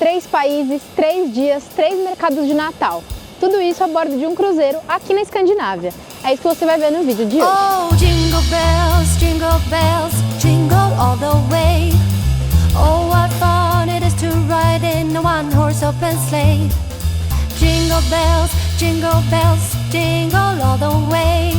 3 países, 3 dias, 3 mercados de Natal. Tudo isso a bordo de um cruzeiro aqui na Escandinávia. É isso que você vai ver no vídeo de hoje. Oh, jingle bells, jingle all the way. Oh, what fun it is to ride in a one-horse open sleigh. Jingle bells, jingle all the way.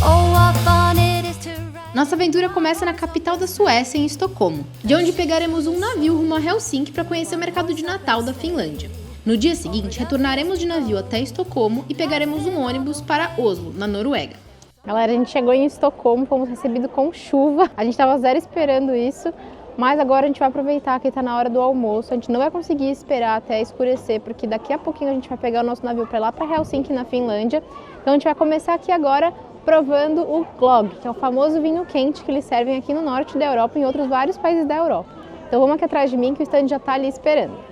Oh, what fun it is to ride. Nossa aventura começa na capital da Suécia, em Estocolmo, de onde pegaremos um navio rumo a Helsinki para conhecer o mercado de Natal da Finlândia. No dia seguinte, retornaremos de navio até Estocolmo e pegaremos um ônibus para Oslo, na Noruega. Galera, a gente chegou em Estocolmo, fomos recebidos com chuva. A gente estava zero esperando isso, mas agora a gente vai aproveitar que está na hora do almoço. A gente não vai conseguir esperar até escurecer, porque daqui a pouquinho a gente vai pegar o nosso navio para lá para Helsinki, na Finlândia. Então a gente vai começar aqui agora provando o glögg, que é o famoso vinho quente que eles servem aqui no norte da Europa e em outros vários países da Europa. Então vamos aqui atrás de mim que o stand já está ali esperando.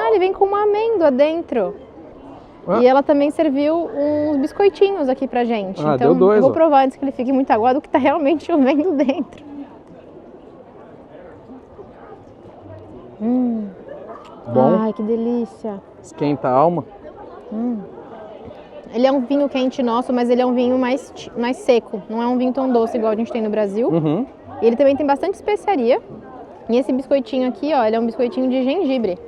Ele vem com uma amêndoa dentro. E ela também serviu uns biscoitinhos aqui pra gente. Então deu dois, eu vou provar antes que ele fique muito aguado, que tá realmente chovendo dentro. Bom. Ai, que delícia. Esquenta a alma. Ele é um vinho quente nosso, mas ele é um vinho mais seco. Não é um vinho tão doce igual a gente tem no Brasil. E ele também tem bastante especiaria. E esse biscoitinho aqui, ó, ele é um biscoitinho de gengibre.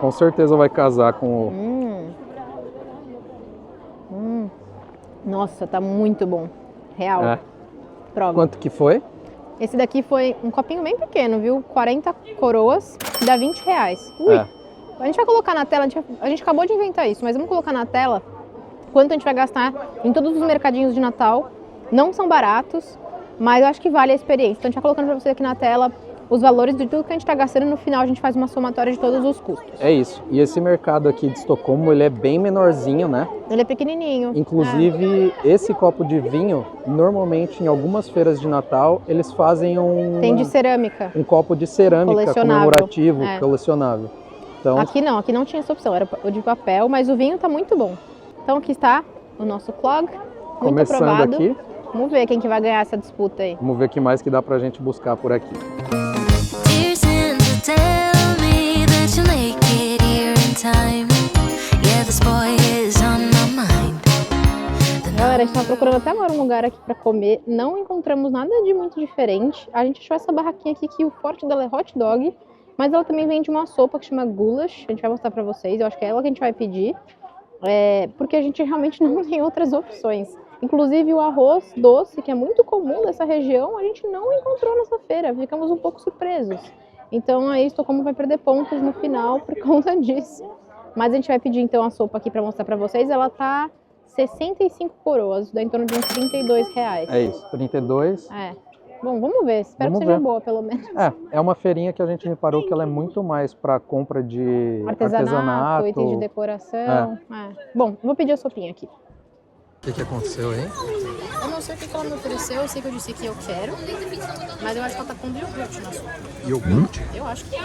Com certeza vai casar com o... Nossa, tá muito bom. Real. Prova. Quanto que foi? Esse daqui foi um copinho bem pequeno, viu? 40 coroas, dá 20 reais. A gente vai colocar na tela, a gente acabou de inventar isso, mas vamos colocar na tela quanto a gente vai gastar em todos os mercadinhos de Natal. Não são baratos, mas eu acho que vale a experiência. Então a gente vai colocando pra você aqui na tela os valores de tudo que a gente está gastando, e no final a gente faz uma somatória de todos os custos. É isso. E esse mercado aqui de Estocolmo, ele é bem menorzinho, né? Ele é pequenininho. Inclusive, esse copo de vinho, normalmente em algumas feiras de Natal, eles fazem Tem de cerâmica. Um copo de cerâmica comemorativo, colecionável. Então, aqui não tinha essa opção, era o de papel, mas o vinho tá muito bom. Então aqui está o nosso glögg, muito começando aprovado. Aqui. Vamos ver quem que vai ganhar essa disputa aí. Vamos ver o que mais que dá pra gente buscar por aqui. Galera, a gente tava procurando até agora um lugar aqui pra comer, não encontramos nada de muito diferente. A gente achou essa barraquinha aqui que o forte dela é hot dog, mas ela também vende uma sopa que chama goulash, a gente vai mostrar pra vocês, eu acho que é ela que a gente vai pedir, porque a gente realmente não tem outras opções. Inclusive o arroz doce, que é muito comum nessa região, a gente não encontrou nessa feira, ficamos um pouco surpresos. Então aí Estocolmo vai perder pontos no final por conta disso. Mas a gente vai pedir então a sopa aqui pra mostrar pra vocês, ela tá 65 coroas, dá em torno de uns 32 reais. É isso, 32. Bom, vamos ver, espero que seja boa pelo menos. É uma feirinha que a gente reparou que ela é muito mais para compra de artesanato, itens de decoração. Bom, vou pedir a sopinha aqui. O que aconteceu aí? Eu não sei o que ela me ofereceu, eu sei que eu disse que eu quero, mas eu acho que ela tá com iogurte na sopa. Iogurte? Eu acho que é.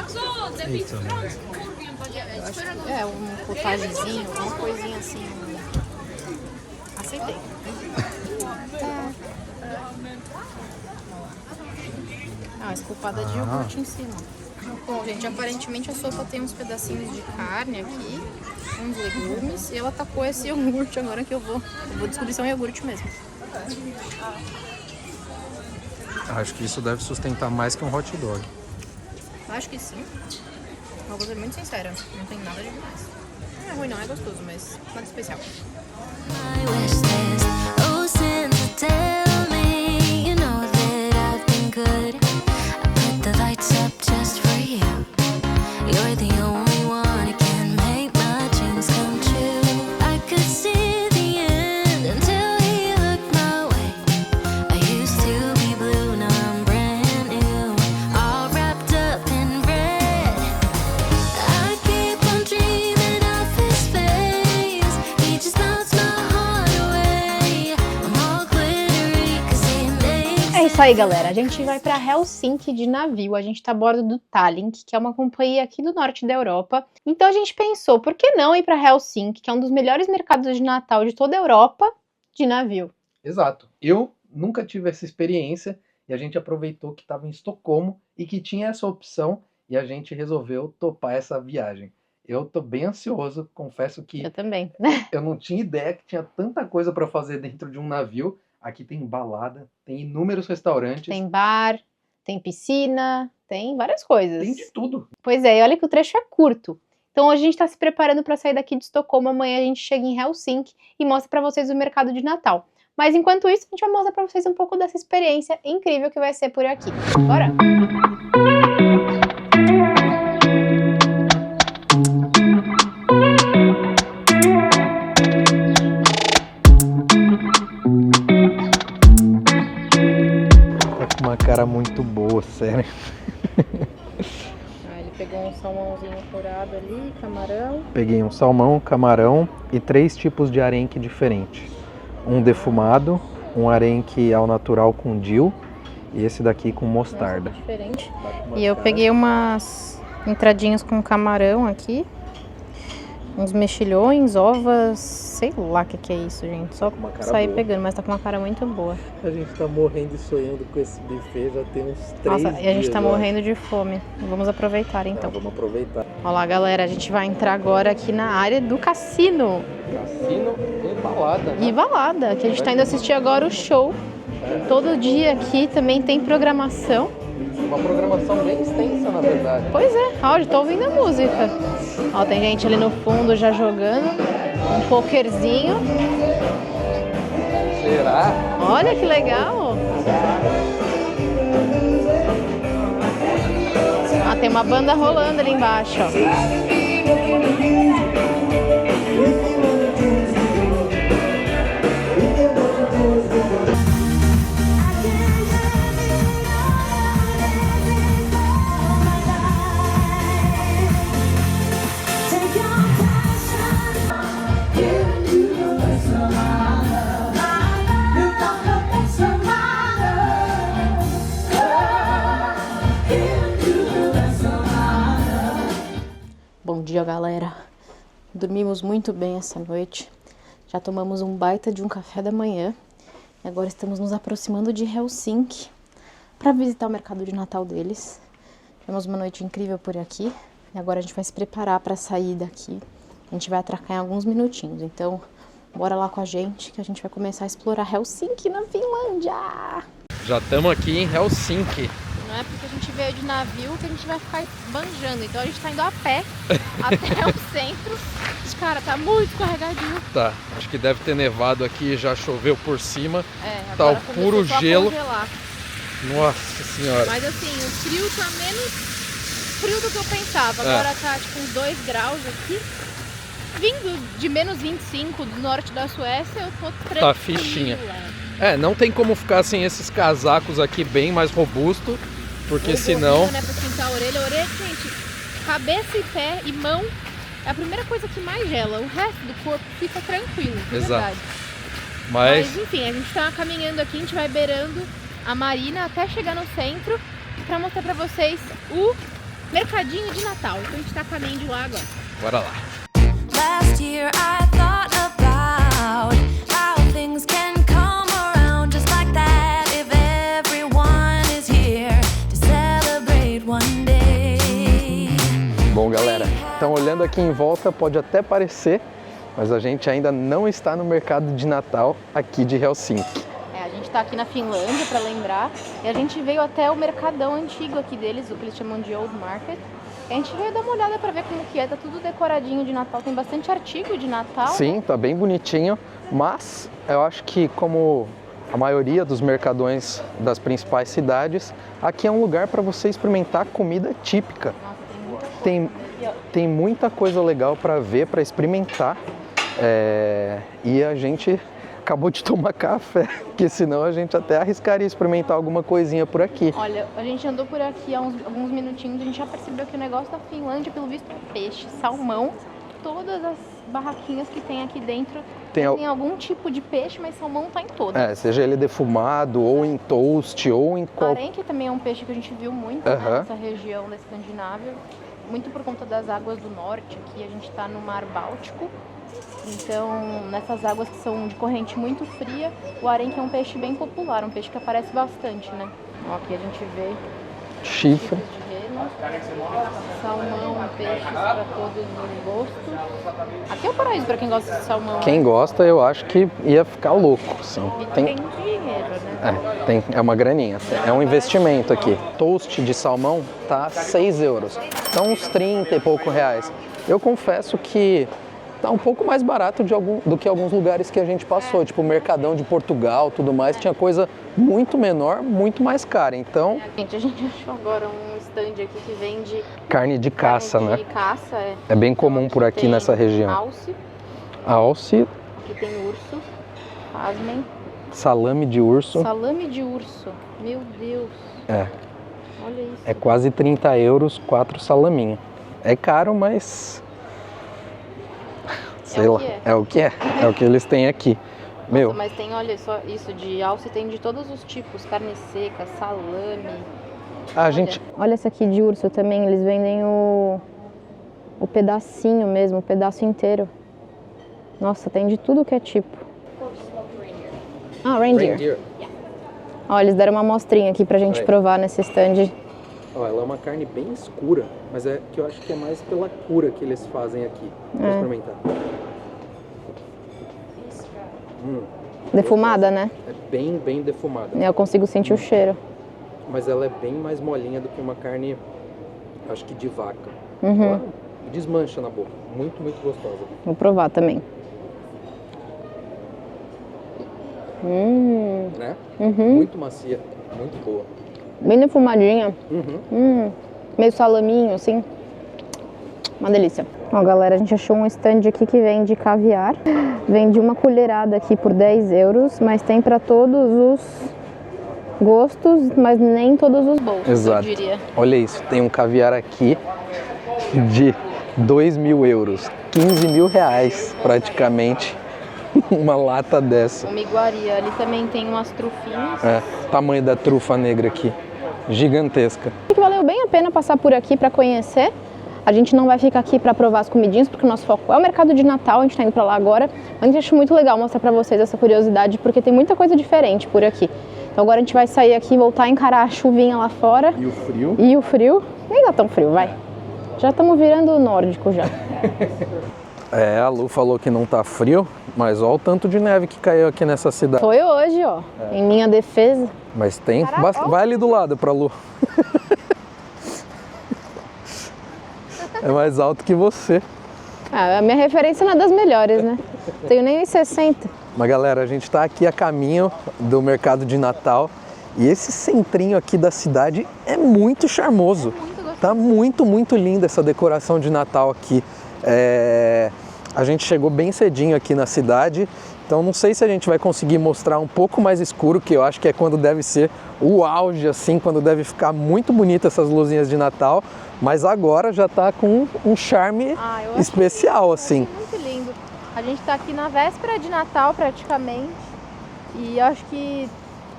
Eita, Eu acho que é um potagezinho, uma coisinha assim. Aceitei. Esculpada de iogurte em cima. Bom, gente, aparentemente a sopa tem uns pedacinhos de carne aqui, uns legumes, e ela tacou esse iogurte agora que eu vou descobrir se é um iogurte mesmo. Acho que isso deve sustentar mais que um hot dog. Acho que sim. Eu vou ser muito sincera, não tem nada de demais. Não é ruim não, é gostoso, mas nada especial. Isso aí, galera, a gente vai para Helsinki de navio, a gente tá a bordo do Tallink, que é uma companhia aqui do norte da Europa. Então a gente pensou, por que não ir para Helsinki, que é um dos melhores mercados de Natal de toda a Europa, de navio? Exato. Eu nunca tive essa experiência e a gente aproveitou que estava em Estocolmo e que tinha essa opção e a gente resolveu topar essa viagem. Eu tô bem ansioso, confesso que Eu também. eu não tinha ideia que tinha tanta coisa para fazer dentro de um navio. Aqui tem balada, tem inúmeros restaurantes, Tem bar, tem piscina, tem várias coisas. tem de tudo. Pois é, e olha que o trecho é curto. Então hoje a gente está se preparando para sair daqui de Estocolmo. Amanhã a gente chega em Helsinki e mostra para vocês o mercado de Natal. Mas enquanto isso, a gente vai mostrar para vocês um pouco dessa experiência incrível que vai ser por aqui. Bora? Tá com uma cara muito boa, sério. Ele pegou um salmãozinho curado ali, camarão. Peguei um salmão, camarão e 3 tipos de arenque diferentes. Um defumado, um arenque ao natural com dill e esse daqui com mostarda. Nossa, diferente. E eu peguei umas entradinhas com camarão aqui. Uns mexilhões, ovas, sei lá o que é isso, gente. Só uma cara sair boa. pegando, mas tá com uma cara muito boa. A gente tá morrendo e sonhando com esse buffet já tem uns 3 Nossa, e a gente tá morrendo de fome. Vamos aproveitar então. Vamos aproveitar. Olha lá, galera, a gente vai entrar agora aqui na área do cassino Cassino e balada, né? e balada, que a gente tá indo assistir agora o show. Todo dia aqui também tem programação. Uma programação bem extensa, na verdade. Pois é, ó, já tô ouvindo a música. Ó, tem gente ali no fundo já jogando um pokerzinho. Será? Olha que legal! Ah, tem uma banda rolando ali embaixo, ó. Bom dia, galera. Dormimos muito bem essa noite. Já tomamos um baita de um café da manhã. E agora estamos nos aproximando de Helsinki para visitar o mercado de Natal deles. Tivemos uma noite incrível por aqui. E agora a gente vai se preparar para sair daqui. A gente vai atracar em alguns minutinhos. Então, bora lá com a gente que a gente vai começar a explorar Helsinki na Finlândia. Já estamos aqui em Helsinki. Não é porque a gente veio de navio que a gente vai ficar banjando. Então a gente tá indo a pé até o centro. Cara, tá muito escorregadinho. Tá, acho que deve ter nevado aqui, já choveu por cima. Tá Agora o puro começou só a gelo. congelar. Nossa senhora. Mas assim, o frio tá menos frio do que eu pensava. Agora tá tipo uns 2 graus aqui. Vindo de menos 25 do norte da Suécia, eu tô tranquila. Tá fichinha. Não tem como ficar sem esses casacos aqui bem mais robusto, porque O senão... gorrinho, né, pra esquentar a orelha. A orelha, gente, cabeça e pé e mão é a primeira coisa que mais gela. O resto do corpo fica tranquilo, de Exato. verdade. Mas Enfim, a gente tá caminhando aqui, a gente vai beirando a marina até chegar no centro pra mostrar pra vocês o mercadinho de Natal. Então a gente tá a caminho de lá agora. bora lá. Last year I thought about how things can come around just like that if everyone is here to celebrate one day. Bom, galera, então olhando aqui em volta pode até parecer, mas a gente ainda não está no mercado de Natal aqui de Helsinki. A gente tá aqui na Finlândia, pra lembrar, e a gente veio até o mercadão antigo aqui deles, o que eles chamam de Old Market. A gente veio dar uma olhada pra ver como que é, tá tudo decoradinho de Natal, tem bastante artigo de Natal. Sim, tá bem bonitinho, mas eu acho que como a maioria dos mercadões das principais cidades, aqui é um lugar para você experimentar comida típica. Nossa, tem muita coisa. Tem muita coisa legal para ver, para experimentar. E a gente acabou de tomar café, porque senão a gente até arriscaria experimentar alguma coisinha por aqui. Olha, a gente andou por aqui há alguns minutinhos, a gente já percebeu que o negócio da Finlândia, pelo visto, é peixe, salmão. Todas as barraquinhas que tem aqui dentro tem algum tipo de peixe, mas salmão tá em todas. Seja ele defumado, ou em toast, ou em qualquer... Arenque também é um peixe que a gente viu muito nessa região da Escandinávia, muito por conta das águas do norte. Aqui a gente tá no Mar Báltico Então, nessas águas que são de corrente muito fria, o arenque é um peixe bem popular, um peixe que aparece bastante, né? Ó, aqui a gente vê Chifre. de reno, salmão, peixes para todos os gostos. Aqui é o paraíso para quem gosta de salmão. Quem gosta, eu acho que ia ficar louco. Assim. E tem dinheiro, né? É uma graninha. É um investimento aqui. Toast de salmão tá 6 euros. Então uns 30 e pouco reais. Eu confesso que tá um pouco mais barato do que alguns lugares que a gente passou, tipo o Mercadão de Portugal, tudo mais, tinha coisa muito menor, muito mais cara. Então, Gente, a gente achou agora um stand aqui que vende carne de caça, carne né? de caça, É bem comum por aqui tem nessa região. Alce, Alce, aqui tem urso, pasmem, salame de urso, salame de urso. Meu Deus, é olha isso. quase 30 euros, 4 salaminhos. É caro, mas sei lá, é o que eles têm aqui. Meu, Mas tem, olha só, isso de alce tem de todos os tipos, carne seca, salame. a gente Olha esse aqui de urso também, eles vendem o pedacinho mesmo, o pedaço inteiro. Nossa, tem de tudo que é tipo. Ah, reindeer. Ó, eles deram uma amostrinha aqui pra gente Aí. provar nesse stand. Ó, ela é uma carne bem escura, mas é que eu acho que é mais pela cura que eles fazem aqui. Vou experimentar. Defumada, né? É bem defumada. Eu consigo sentir o cheiro. Mas ela é bem mais molinha do que uma carne, acho que de vaca. Uhum. Ela desmancha na boca. Muito gostosa. Vou provar também. Né? Muito macia, muito boa. Bem defumadinha. Meio salaminho, assim. Uma delícia. Ó, galera, a gente achou um stand aqui que vende caviar. Vende uma colherada aqui por 10 euros, mas tem para todos os gostos, mas nem todos os bolsos, Exato. eu diria. Olha isso, tem um caviar aqui de 2.000 euros. 15 mil reais, praticamente, uma lata dessa. Uma iguaria. Ali também tem umas trufinhas. É, tamanho da trufa negra aqui, gigantesca. Que valeu bem a pena passar por aqui para conhecer. A gente não vai ficar aqui para provar as comidinhas, porque o nosso foco é o mercado de Natal, a gente tá indo para lá agora. Mas a gente acha muito legal mostrar para vocês essa curiosidade, porque tem muita coisa diferente por aqui. Então agora a gente vai sair aqui e voltar a encarar a chuvinha lá fora. E o frio? E o frio. Nem tá tão frio, vai. Já estamos virando nórdico já. É, a Lu falou que não tá frio, mas olha o tanto de neve que caiu aqui nessa cidade. Foi hoje, ó, em minha defesa. Mas tem, Caraca, ó. vai ali do lado pra Lu. É mais alto que você. Ah, a minha referência não é das melhores, né? Tenho nem 1,60. Mas galera, a gente tá aqui a caminho do mercado de Natal e esse centrinho aqui da cidade é muito charmoso. Tá muito linda essa decoração de Natal aqui. A gente chegou bem cedinho aqui na cidade, então não sei se a gente vai conseguir mostrar um pouco mais escuro, que eu acho que é quando deve ser o auge, assim, quando deve ficar muito bonita essas luzinhas de Natal, mas agora já tá com um charme especial, assim. Muito lindo. A gente tá aqui na véspera de Natal, praticamente, e eu acho que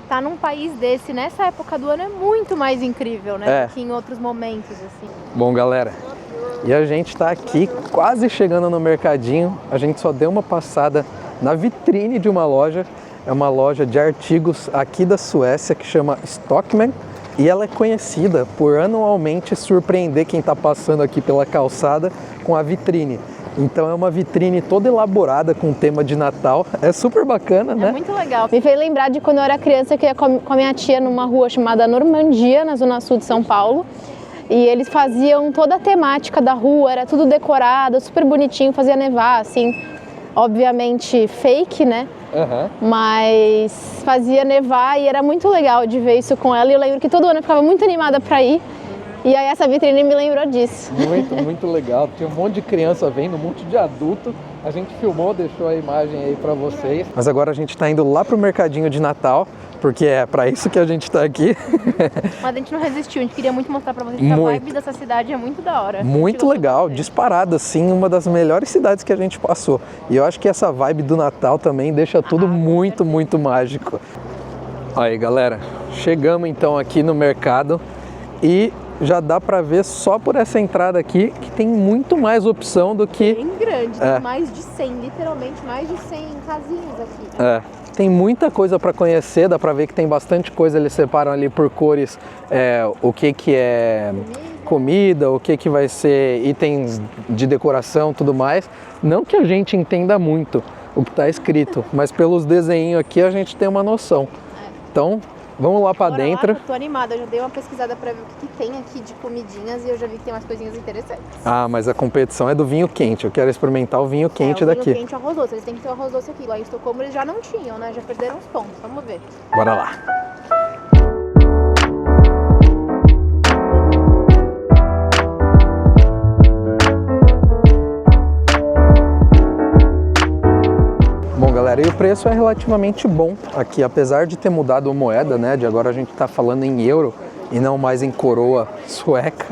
tá num país desse, nessa época do ano, é muito mais incrível, né? Do que em outros momentos, assim. Bom, galera, e a gente tá aqui quase chegando no mercadinho, a gente só deu uma passada na vitrine de uma loja, é uma loja de artigos aqui da Suécia que chama Stockmann e ela é conhecida por anualmente surpreender quem está passando aqui pela calçada com a vitrine. Então é uma vitrine toda elaborada com tema de Natal, é super bacana, né? É muito legal. Me fez lembrar de quando eu era criança que eu ia com a minha tia numa rua chamada Normandia, na zona sul de São Paulo. E eles faziam toda a temática da rua, era tudo decorado, super bonitinho, fazia nevar, assim, obviamente fake, né? Mas fazia nevar e era muito legal de ver isso com ela. E eu lembro que todo ano eu ficava muito animada pra ir. E aí essa vitrine me lembrou disso. Muito legal. Tinha um monte de criança vendo, um monte de adulto. A gente filmou, deixou a imagem aí pra vocês. Mas agora a gente tá indo lá pro mercadinho de Natal, porque é pra isso que a gente tá aqui. Mas a gente não resistiu, a gente queria muito mostrar pra vocês que a vibe dessa cidade é muito da hora. Muito legal, disparado assim, uma das melhores cidades que a gente passou. E eu acho que essa vibe do Natal também deixa tudo muito mágico. Aí galera, chegamos então aqui no mercado e já dá pra ver só por essa entrada aqui que tem muito mais opção do que... Bem grande, tem mais de 100, literalmente mais de 100 casinhas aqui. Tem muita coisa para conhecer, dá para ver que tem bastante coisa, eles separam ali por cores, o que é comida, o que vai ser itens de decoração, tudo mais. Não que a gente entenda muito o que está escrito, mas pelos desenhos aqui a gente tem uma noção. Então, vamos lá para dentro. Eu tô animada, eu já dei uma pesquisada para ver o que tem aqui de comidinhas e eu já vi que tem umas coisinhas interessantes. Ah, mas a competição é do vinho quente, eu quero experimentar o vinho quente daqui. O vinho quente e o arroz doce, eles têm que ter o arroz doce aqui. Lá em Estocolmo eles já não tinham, né? Já perderam os pontos, vamos ver. Bora lá. Bom, galera, e o preço é relativamente bom aqui, apesar de ter mudado a moeda, né? De agora a gente tá falando em euro e não mais em coroa sueca.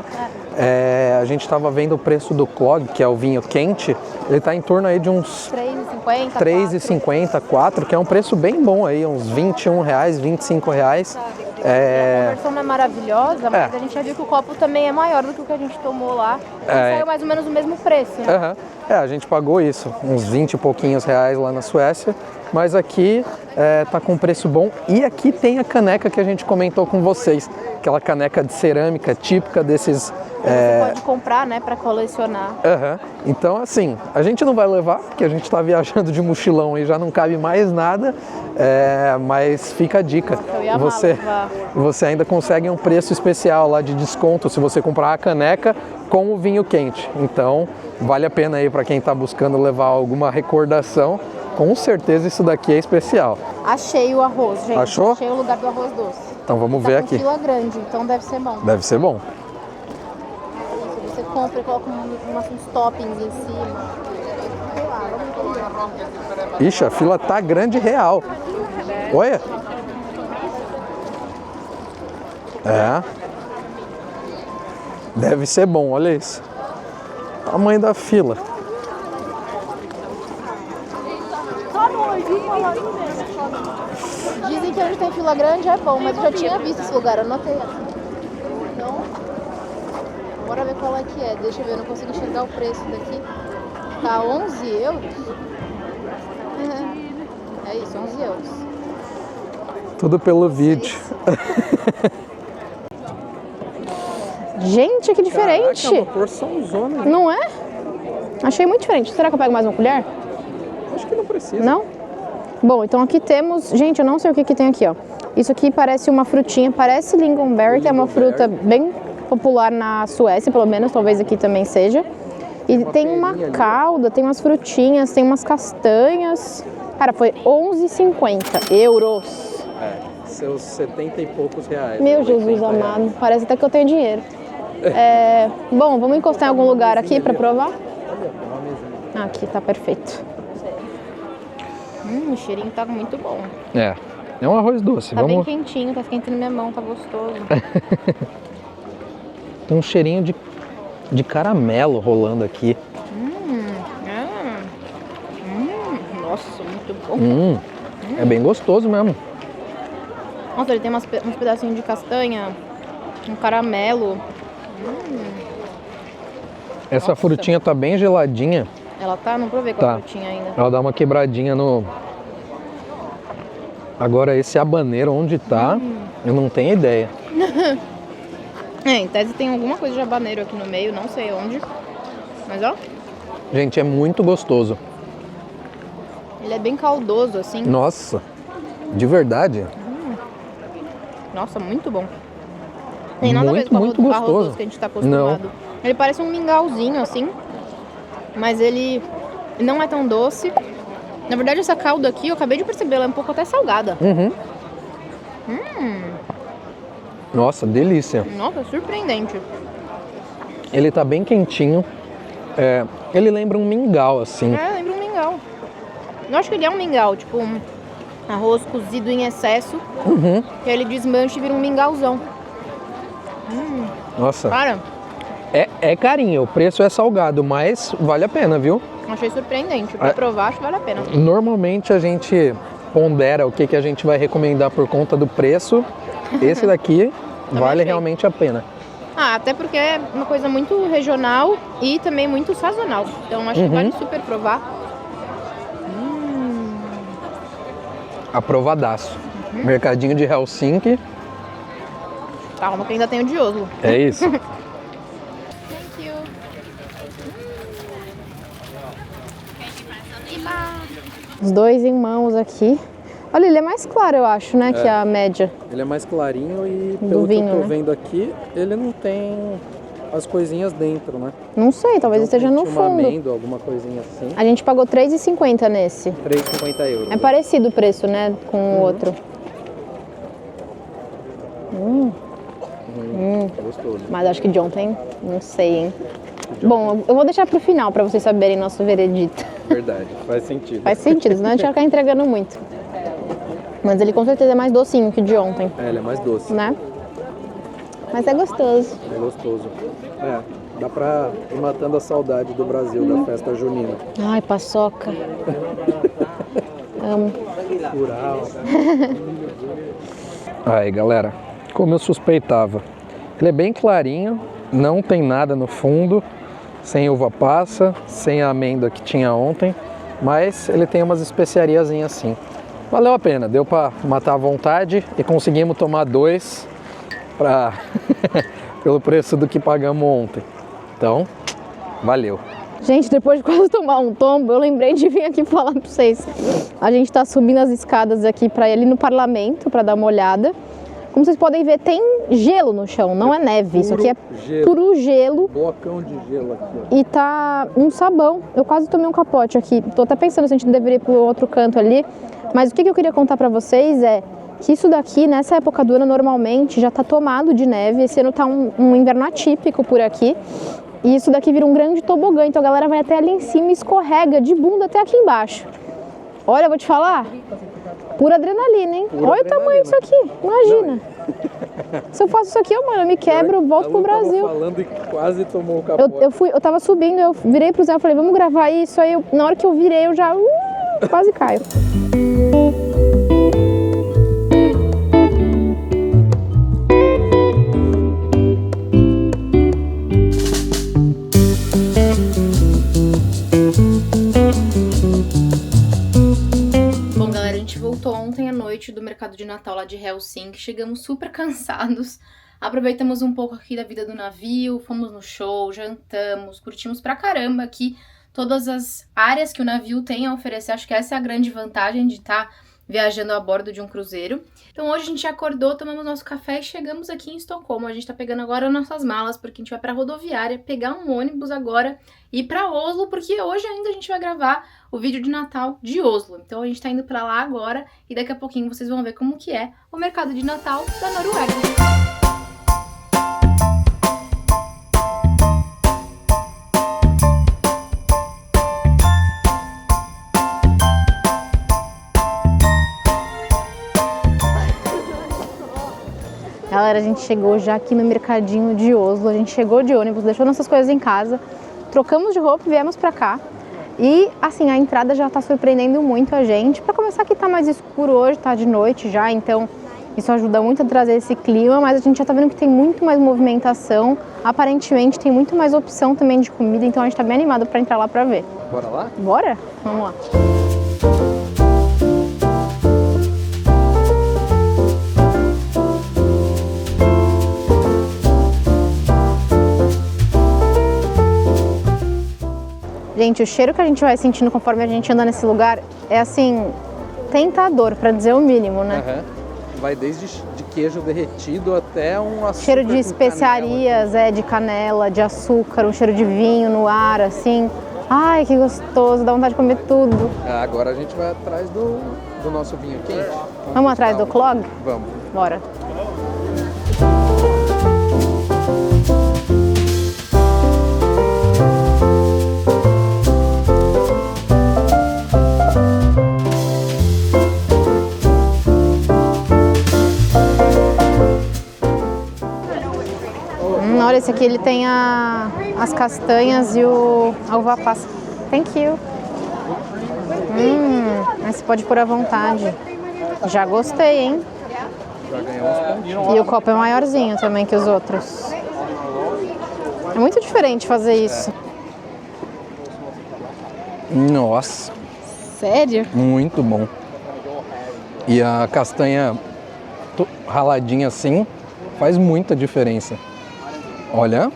A gente estava vendo o preço do Clog, que é o vinho quente, ele tá em torno aí de uns R$3,50, 4, que é um preço bem bom aí, uns R$21, R$25. A conversão não é maravilhosa, mas a gente já viu que o copo também é maior do que o que a gente tomou lá. Saiu mais ou menos o mesmo preço, né? A gente pagou isso, uns 20 e pouquinhos reais lá na Suécia, mas aqui tá com um preço bom. E aqui tem a caneca que a gente comentou com vocês, aquela caneca de cerâmica típica desses... Você pode comprar, né, para colecionar. Então, assim, a gente não vai levar, porque a gente está viajando de mochilão e já não cabe mais nada, mas fica a dica. Você ainda consegue um preço especial lá de desconto se você comprar a caneca com o vinho quente. Então, vale a pena aí para quem está buscando levar alguma recordação. Com certeza isso daqui é especial. Achei o arroz, gente. Achou? Achei o lugar do arroz doce. Então vamos ver aqui. Fila grande, então deve ser bom. Deve ser bom. Você compra e coloca uns toppings em cima. Sei lá, vamos ver. Ixi, a fila tá grande real. Olha. Deve ser bom, olha isso. Tamanho da fila. Dizem que onde tem fila grande é bom, mas eu já tinha visto esse lugar, eu anotei aqui. Então, bora ver qual é que é. Deixa eu ver, eu não consigo enxergar o preço daqui. Tá 11 euros? É isso, 11 euros. Tudo pelo vídeo. Gente, que diferente! Caraca, é uma porçãozona. Não é? Achei muito diferente. Será que eu pego mais uma colher? Acho que não precisa. Não? Bom, então aqui temos... Gente, eu não sei o que tem aqui, ó. Isso aqui parece uma frutinha, parece lingonberry, que é uma fruta bem popular na Suécia, pelo menos, talvez aqui também seja. E tem uma calda, tem umas frutinhas, tem umas castanhas. Cara, foi 11,50 euros. Seus 70 e poucos reais. Meu Jesus amado, parece até que eu tenho dinheiro. Bom, vamos encostar em algum lugar aqui para provar? Aqui, tá perfeito. O cheirinho tá muito bom. É um arroz doce. Tá bem quentinho, tá esquentando na minha mão, tá gostoso. Tem um cheirinho de caramelo rolando aqui. Nossa, muito bom. É bem gostoso mesmo. Nossa, ele tem uns pedacinhos de castanha, um caramelo. Essa frutinha tá bem geladinha. Ela tá? Não provei com a frutinha ainda. Ela dá uma quebradinha no... Agora esse habaneiro onde tá, eu não tenho ideia. Em tese tem alguma coisa de habaneiro aqui no meio, não sei onde. Mas ó. Gente, é muito gostoso. Ele é bem caldoso, assim. Nossa, de verdade. Nossa, muito bom. Tem nada a ver com o arroz doce que a gente tá acostumado. Não. Ele parece um mingauzinho, assim. Mas ele não é tão doce. Na verdade, essa calda aqui, eu acabei de perceber, ela é um pouco até salgada. Nossa, delícia. Nossa, surpreendente. Ele tá bem quentinho. Ele lembra um mingau, assim. Lembra um mingau. Eu acho que ele é um mingau, tipo um arroz cozido em excesso. Que ele desmancha e vira um mingauzão. Nossa. Cara. É carinho, o preço é salgado, mas vale a pena, viu? Achei surpreendente. Pra provar, acho que vale a pena. Normalmente a gente pondera o que a gente vai recomendar por conta do preço. Esse daqui vale realmente a pena. Até porque é uma coisa muito regional e também muito sazonal. Então acho que vale super provar. Aprovadaço. Mercadinho de Helsinki. Calma que ainda tem o de Oslo. É isso. Thank you. Os dois em mãos aqui. Olha, ele é mais claro, eu acho, né, que a média. Ele é mais clarinho e Do pelo vinho, que eu tô né? vendo aqui, ele não tem as coisinhas dentro, né? Não sei, talvez esteja no Uma fundo. amêndoa, alguma coisinha assim. A gente pagou R$3,50 nesse. 3,50 euros. É parecido o preço, né, com o outro. Gostoso. Mas acho que de ontem, não sei, hein. Bom, eu vou deixar pro final pra vocês saberem nosso veredito. Verdade, faz sentido. Faz sentido, senão a gente vai ficar entregando muito. Mas ele com certeza é mais docinho que o de ontem, É, ele é mais doce. né? Mas é gostoso. É gostoso. É, dá pra ir matando a saudade do Brasil, da festa junina. Ai, paçoca. Amo. Rural. Aí, galera, como eu suspeitava, ele é bem clarinho, não tem nada no fundo, sem uva passa, sem a amêndoa que tinha ontem, mas ele tem umas especiariazinhas assim. Valeu a pena, deu pra matar a vontade e conseguimos tomar 2 pelo preço do que pagamos ontem. Então, valeu. Gente, depois de quase tomar um tombo, eu lembrei de vir aqui falar pra vocês. A gente tá subindo as escadas aqui pra ir ali no parlamento, pra dar uma olhada. Como vocês podem ver, tem gelo no chão, não é neve. Isso aqui é puro gelo. Blocão de gelo aqui. E tá um sabão. Eu quase tomei um capote aqui. Tô até pensando se a gente não deveria ir pro outro canto ali. Mas o que eu queria contar pra vocês é que isso daqui, nessa época do ano, normalmente já tá tomado de neve. Esse ano tá um inverno atípico por aqui. E isso daqui vira um grande tobogã. Então a galera vai até ali em cima e escorrega de bunda até aqui embaixo. Olha, eu vou te falar. Pura adrenalina, hein? Olha o tamanho disso aqui. Imagina. Se eu faço isso aqui, mano, eu me quebro, volto pro Brasil. Falando e quase tomou o capote. Eu tava subindo, eu virei pro Zé e falei, vamos gravar isso. Aí na hora que eu virei, eu já quase caio. Bom, galera, a gente voltou ontem à noite do mercado de Natal lá de Helsinki. Chegamos super cansados. Aproveitamos um pouco aqui da vida do navio, fomos no show, jantamos, curtimos pra caramba aqui todas as áreas que o navio tem a oferecer. Acho que essa é a grande vantagem de estar viajando a bordo de um cruzeiro. Então hoje a gente acordou, tomamos nosso café e chegamos aqui em Estocolmo. A gente tá pegando agora nossas malas, porque a gente vai pra rodoviária, pegar um ônibus agora e ir pra Oslo, porque hoje ainda a gente vai gravar o vídeo de Natal de Oslo. Então a gente tá indo pra lá agora e daqui a pouquinho vocês vão ver como que é o mercado de Natal da Noruega. Galera, a gente chegou já aqui no mercadinho de Oslo. A gente chegou de ônibus, deixou nossas coisas em casa, trocamos de roupa e viemos pra cá. E assim, a entrada já tá surpreendendo muito a gente. Pra começar, que tá mais escuro hoje, tá de noite já, então isso ajuda muito a trazer esse clima, mas a gente já tá vendo que tem muito mais movimentação. Aparentemente tem muito mais opção também de comida, então a gente tá bem animado pra entrar lá pra ver. Bora lá? Bora? Vamos lá. Gente, o cheiro que a gente vai sentindo conforme a gente anda nesse lugar é assim, tentador, pra dizer o mínimo, né? Uhum. Vai desde de queijo derretido até um açúcar. Cheiro de com especiarias, de canela, de açúcar, um cheiro de vinho no ar, assim. Ai, que gostoso, dá vontade de comer tudo. Agora a gente vai atrás do nosso vinho quente. Vamos atrás do clog? Vamos. Bora. Olha, esse aqui ele tem as castanhas e a uva passa. Thank you. Esse pode pôr à vontade. Já gostei, hein? Já ganhamos pontinhos. E o copo é maiorzinho também que os outros. É muito diferente fazer isso. Nossa, Sério? muito bom. E a castanha raladinha assim faz muita diferença. Olha,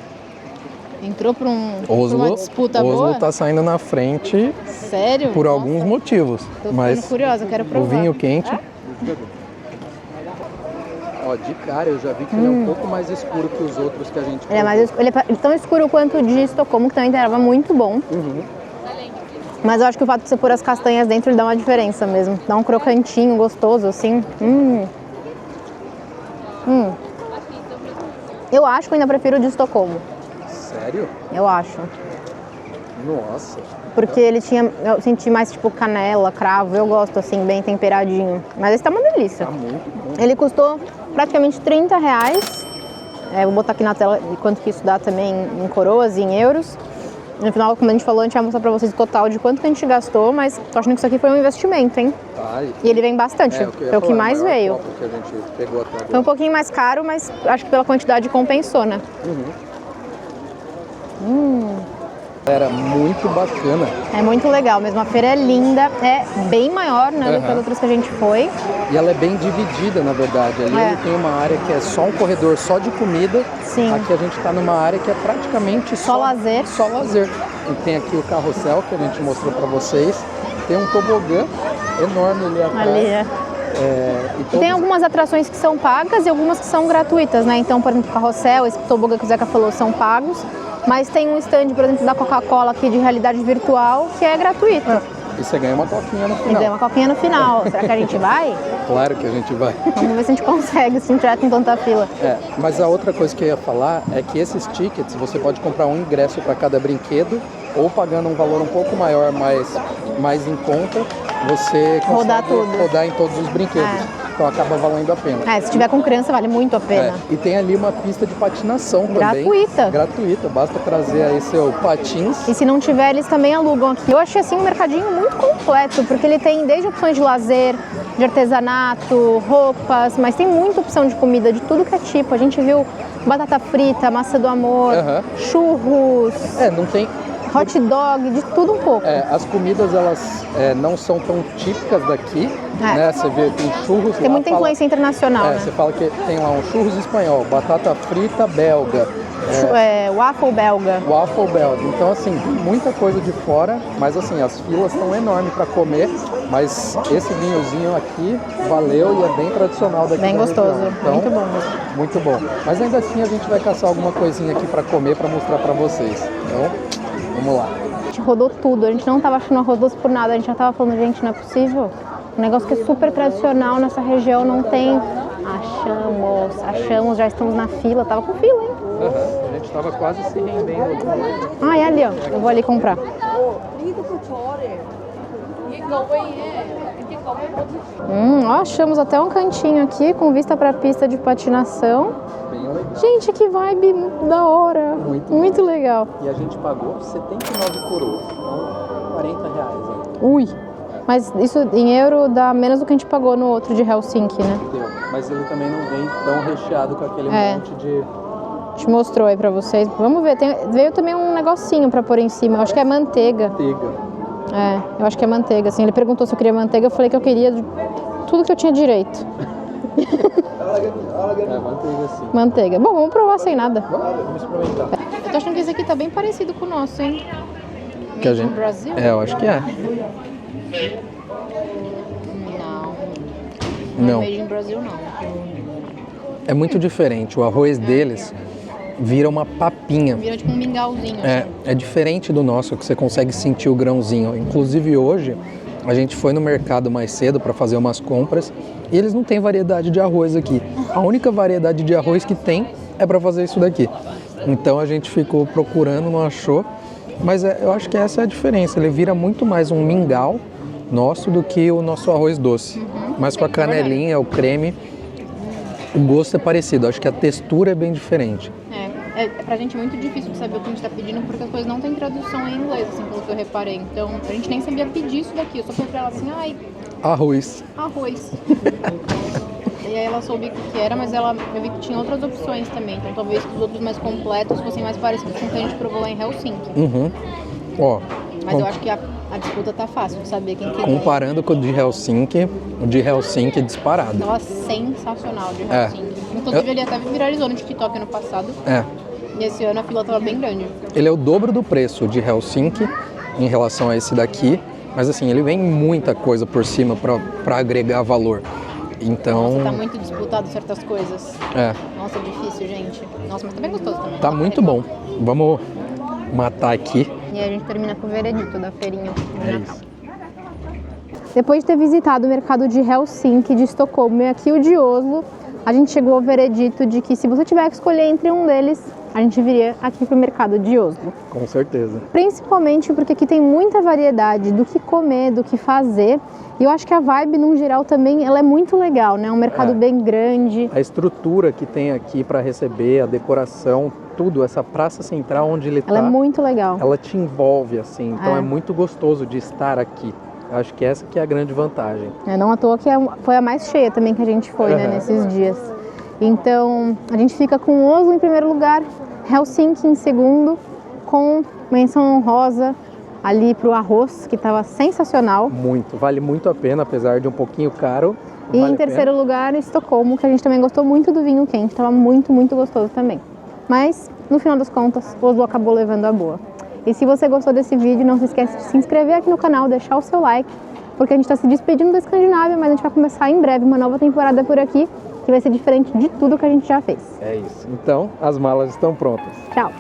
Entrou pra uma Oslo disputa boa? tá saindo na frente Sério? por Nossa, alguns motivos. tô ficando Mas curiosa, quero provar. o vinho quente... Ó, de cara eu já vi que ele é um pouco mais escuro que os outros que a gente Ele é mais ele é tão escuro quanto o de Estocolmo, que também estava muito bom. Mas eu acho que o fato de você pôr as castanhas dentro, ele dá uma diferença mesmo. Dá um crocantinho gostoso, assim. Eu acho que eu ainda prefiro o de Estocolmo. Sério? Eu acho. Nossa. Porque ele tinha, eu senti mais tipo canela, cravo. Eu gosto assim, bem temperadinho. Mas esse tá uma delícia. Tá muito bom. Ele custou praticamente R$30. Vou botar aqui na tela quanto que isso dá também em coroas e em euros. No final, como a gente falou, a gente vai mostrar pra vocês o total de quanto que a gente gastou, mas tô achando que isso aqui foi um investimento, hein? Tá, E ele vem bastante, foi o que mais veio. Que a gente pegou até Foi um pouquinho mais caro, mas acho que pela quantidade compensou, né? Era muito bacana. É muito legal mesmo, a feira é linda, é bem maior, né, do que as outras que a gente foi. E ela é bem dividida, na verdade. Ali ele tem uma área que é só um corredor só de comida. Sim. Aqui a gente está numa área que é praticamente Só lazer. Só lazer. E tem aqui o carrossel que a gente mostrou para vocês. Tem um tobogã enorme ali atrás. Ali, E tem algumas atrações que são pagas e algumas que são gratuitas, né? Então, por exemplo, o carrossel, esse tobogã que o Zeca falou, são pagos. Mas tem um stand, por exemplo, da Coca-Cola aqui de realidade virtual que é gratuito. E você ganha uma coquinha no E final. ganha uma coquinha no final. Será que a gente vai? Claro que a gente vai. Vamos ver se a gente consegue, se não tiver com tanta fila. Mas a outra coisa que eu ia falar é que esses tickets, você pode comprar um ingresso para cada brinquedo ou pagando um valor um pouco maior, mais em conta, você consegue rodar em todos os brinquedos. Então acaba valendo a pena. Se tiver com criança, vale muito a pena. E tem ali uma pista de patinação também. Gratuita, basta trazer aí seu patins. E se não tiver, eles também alugam aqui. Eu achei assim um mercadinho muito completo, porque ele tem desde opções de lazer, de artesanato, roupas, mas tem muita opção de comida, de tudo que é tipo. A gente viu batata frita, massa do amor, churros. Não tem... hot dog, de tudo um pouco. As comidas, elas não são tão típicas daqui, né? Você vê, tem churros tem lá, muita influência internacional, né? Você fala que tem lá um churros espanhol, batata frita belga. Waffle belga. Waffle belga. Então, assim, tem muita coisa de fora, mas assim, as filas estão enormes para comer, mas esse vinhozinho aqui valeu e é bem tradicional daqui. Bem gostoso, então, muito bom mesmo. Muito bom. Mas ainda assim a gente vai caçar alguma coisinha aqui para comer, para mostrar para vocês. Então, vamos lá. A gente rodou tudo, a gente não tava achando arroz doce por nada, a gente já tava falando, gente, não é possível. Um negócio que é super tradicional nessa região não tem. Achamos, já estamos na fila, tava com fila, hein? A gente tava quase se rendendo. É ali, ó, eu vou ali comprar. Achamos até um cantinho aqui com vista pra pista de patinação. Bem legal. Gente, que vibe da hora. Muito legal. E a gente pagou 79 coroas, então 40 reais. Ui, mas isso em euro dá menos do que a gente pagou no outro de Helsinki, né? Deu. Mas ele também não vem tão recheado com aquele monte de... A gente mostrou aí pra vocês. Vamos ver, veio também um negocinho pra pôr em cima, eu acho que é manteiga. Eu acho que é manteiga, assim. Ele perguntou se eu queria manteiga, eu falei que eu queria tudo que eu tinha direito. Manteiga sim. Manteiga. Bom, vamos provar sem nada. Vamos experimentar. Eu tô achando que esse aqui tá bem parecido com o nosso, hein? Que a gente... No Brasil? Eu acho que é. Não. Made in Brasil, não. É muito diferente. O arroz deles vira uma papinha. Vira tipo um mingauzinho. É diferente do nosso, que você consegue sentir o grãozinho. Inclusive hoje, a gente foi no mercado mais cedo para fazer umas compras e eles não têm variedade de arroz aqui. A única variedade de arroz que tem é para fazer isso daqui. Então a gente ficou procurando, não achou. Mas eu acho que essa é a diferença. Ele vira muito mais um mingau nosso do que o nosso arroz doce. Mas com a canelinha, o creme, o gosto é parecido. Acho que a textura é bem diferente. Pra gente é muito difícil de saber o que a gente tá pedindo, porque as coisas não tem tradução em inglês, assim, pelo que eu reparei. Então, a gente nem sabia pedir isso daqui. Eu só falei pra ela assim, Arroz. E aí ela soube o que era, mas eu vi que tinha outras opções também. Então talvez que os outros mais completos fossem mais parecidos com o que a gente provou lá em Helsinki. Ó, Mas eu acho que a disputa tá fácil de saber quem que é. comparando com o de Helsinki é disparado. Tava sensacional de Helsinki. Inclusive ele até viralizou no TikTok ano passado. E esse ano a fila tava bem grande. Ele é o dobro do preço de Helsinki em relação a esse daqui. Mas assim, ele vem muita coisa por cima pra agregar valor. Então... Nossa, tá muito disputado certas coisas. Nossa, é difícil, gente. Nossa, mas tá bem gostoso também. Tá muito bom. Vamos matar aqui. E aí a gente termina com o veredito da feirinha de Natal. Isso. Depois de ter visitado o mercado de Helsinki, de Estocolmo e aqui o de Oslo, a gente chegou ao veredito de que se você tiver que escolher entre um deles, a gente viria aqui pro mercado de Oslo. Com certeza. Principalmente porque aqui tem muita variedade do que comer, do que fazer. E eu acho que a vibe, num geral, também ela é muito legal, né? É um mercado bem grande. A estrutura que tem aqui para receber, a decoração, tudo, essa praça central onde ele tá. Ela é muito legal. Ela te envolve, assim. Então é muito gostoso de estar aqui. Acho que essa que é a grande vantagem. Não à toa que foi a mais cheia também que a gente foi, né, nesses dias. Então, a gente fica com Oslo em primeiro lugar, Helsinki em segundo, com menção honrosa ali pro arroz, que estava sensacional. Muito, vale muito a pena, apesar de um pouquinho caro. E em terceiro lugar, Estocolmo, que a gente também gostou muito do vinho quente, estava muito, muito gostoso também. Mas, no final das contas, Oslo acabou levando a boa. E se você gostou desse vídeo, não se esqueça de se inscrever aqui no canal, deixar o seu like, porque a gente está se despedindo da Escandinávia, mas a gente vai começar em breve uma nova temporada por aqui, que vai ser diferente de tudo que a gente já fez. É isso. Então, as malas estão prontas. Tchau!